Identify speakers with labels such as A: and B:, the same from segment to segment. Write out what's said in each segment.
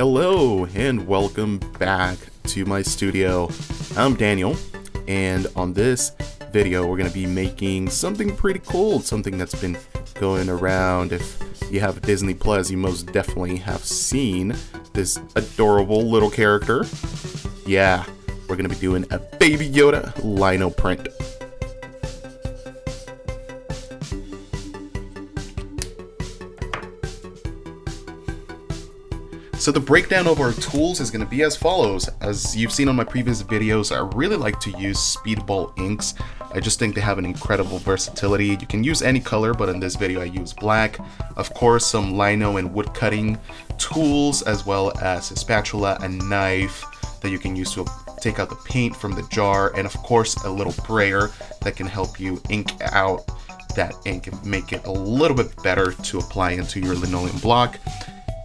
A: Hello and welcome back to my studio. I'm Daniel, and on this video we're going to be making something pretty cool, something that's been going around. If you have Disney Plus, you most definitely have seen this adorable little character. Yeah, we're going to be doing a Baby Yoda lino print. So the breakdown of our tools is going to be as follows. As you've seen on my previous videos, I really like to use Speedball inks. I just think they have an incredible versatility. You can use any color, but in this video I use black. Of course, some lino and wood cutting tools, as well as a spatula, a knife that you can use to take out the paint from the jar, and of course a little Breyer that can help you ink out that ink and make it a little bit better to apply into your linoleum block.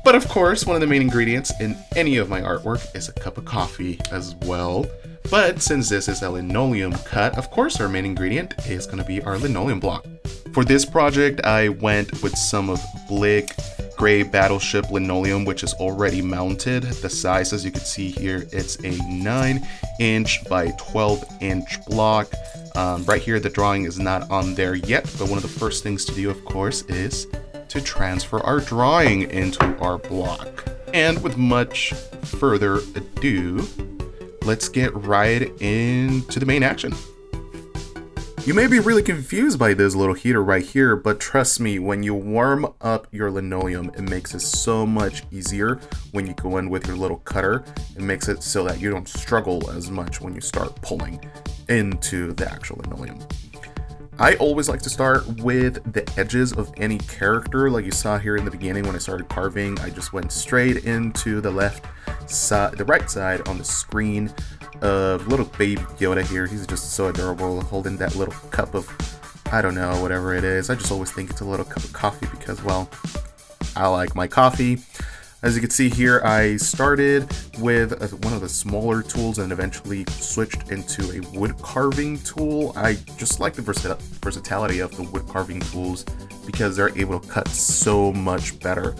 A: But of course, one of the main ingredients in any of my artwork is a cup of coffee as well. But since this is a linoleum cut, of course our main ingredient is going to be our linoleum block. For this project, I went with some of Blick gray battleship linoleum, which is already mounted. The size, as you can see here, it's a 9-inch by 12-inch block. Right here, the drawing is not on there yet, but one of the first things to do, of course, is to transfer our drawing into our block. And with much further ado, let's get right into the main action. You may be really confused by this little heater right here, but trust me, when you warm up your linoleum, it makes it so much easier when you go in with your little cutter. It makes it so that you don't struggle as much when you start pulling into the actual linoleum. I always like to start with the edges of any character. Like you saw here in the beginning when I started carving, I just went straight into the right side on the screen of little Baby Yoda here. He's just so adorable, holding that little cup of, I don't know, whatever it is. I just always think it's a little cup of coffee because, well, I like my coffee. As you can see here, I started with one of the smaller tools and eventually switched into a wood carving tool. I just like the versatility of the wood carving tools because they're able to cut so much better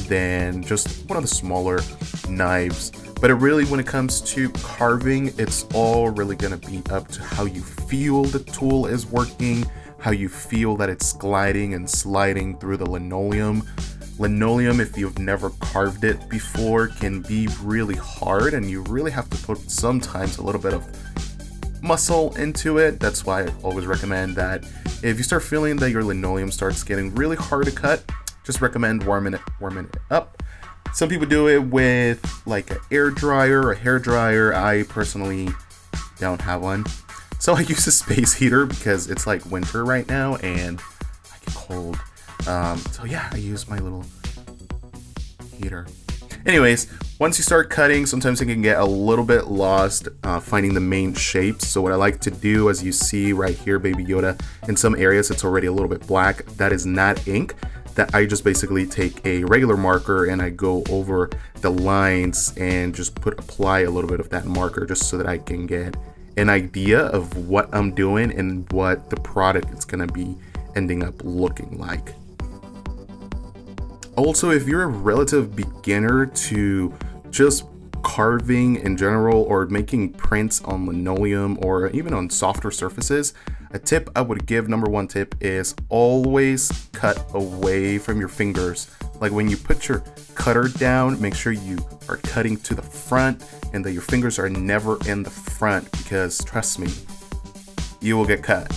A: than just one of the smaller knives. But it really, when it comes to carving, it's all really going to be up to how you feel the tool is working, how you feel that it's gliding and sliding through the linoleum. Linoleum, if you've never carved it before, can be really hard, and you really have to put sometimes a little bit of muscle into it. That's why I always recommend that if you start feeling that your linoleum starts getting really hard to cut, just recommend warming it up. Some people do it with like an air dryer or a hair dryer. I personally don't have one, so I use a space heater because it's like winter right now and I get cold. So yeah, I use my little heater. Anyways, once you start cutting, sometimes it can get a little bit lost finding the main shapes. So what I like to do, as you see right here, Baby Yoda, in some areas it's already a little bit black. That is not ink. That I just basically take a regular marker and I go over the lines and just apply a little bit of that marker just so that I can get an idea of what I'm doing and what the product is going to be ending up looking like. Also, if you're a relative beginner to just carving in general or making prints on linoleum or even on softer surfaces, a tip I would give, number one tip, is always cut away from your fingers. Like when you put your cutter down, make sure you are cutting to the front and that your fingers are never in the front, because trust me, you will get cut.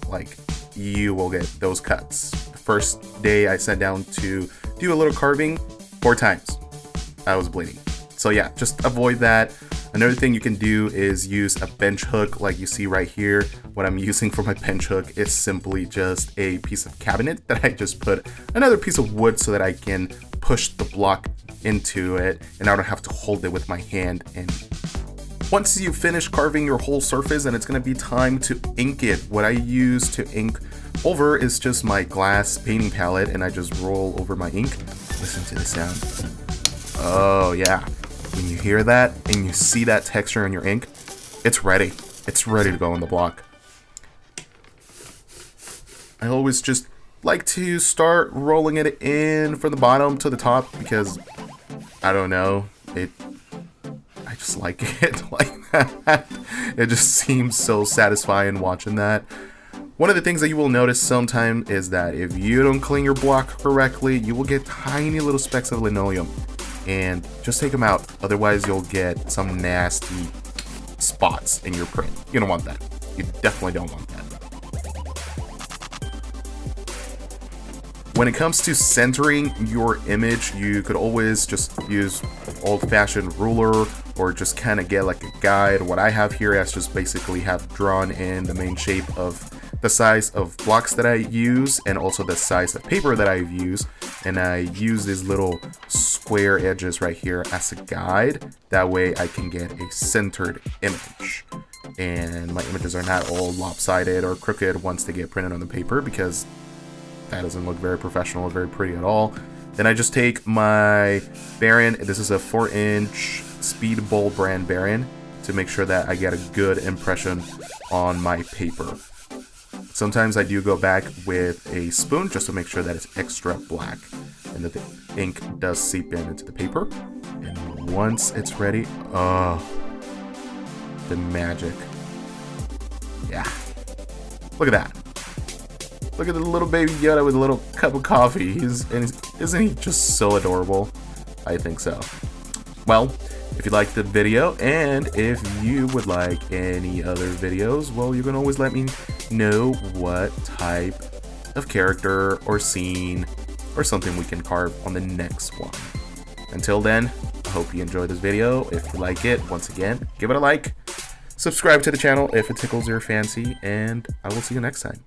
A: Like, you will get those cuts. The first day I sat down to do a little carving, 4 times I was bleeding. So yeah, just avoid that. Another thing you can do is use a bench hook like you see right here. What I'm using for my bench hook is simply just a piece of cabinet that I just put another piece of wood so that I can push the block into it and I don't have to hold it with my hand. And once you finish carving your whole surface, and it's going to be time to ink it. What I use to ink over is just my glass painting palette, and I just roll over my ink. Listen to the sound. Oh yeah. When you hear that and you see that texture in your ink, it's ready. It's ready to go on the block. I always just like to start rolling it in from the bottom to the top because, I don't know, I just like it like that. It just seems so satisfying watching that. One of the things that you will notice sometimes is that if you don't clean your block correctly, you will get tiny little specks of linoleum. And just take them out, otherwise you'll get some nasty spots in your print. You don't want that. You definitely don't want that. When it comes to centering your image, you could always just use old-fashioned ruler or just kind of get like a guide. What I have here is just basically have drawn in the main shape of the size of blocks that I use and also the size of paper that I've used, and I use these little square edges right here as a guide. That way I can get a centered image, and my images are not all lopsided or crooked once they get printed on the paper, because that doesn't look very professional or very pretty at all. Then I just take my Baren, this is a 4-inch Speedball brand Baren, to make sure that I get a good impression on my paper. Sometimes I do go back with a spoon just to make sure that it's extra black and that the ink does seep into the paper. And once it's ready, oh, the magic. Yeah. Look at that. Look at the little Baby Yoda with a little cup of coffee. Isn't he just so adorable? I think so. Well, if you liked the video and if you would like any other videos, well, you can always let me know what type of character or scene or something we can carve on the next one. Until then, I hope you enjoyed this video. If you like it, once again, give it a like. Subscribe to the channel if it tickles your fancy, and I will see you next time.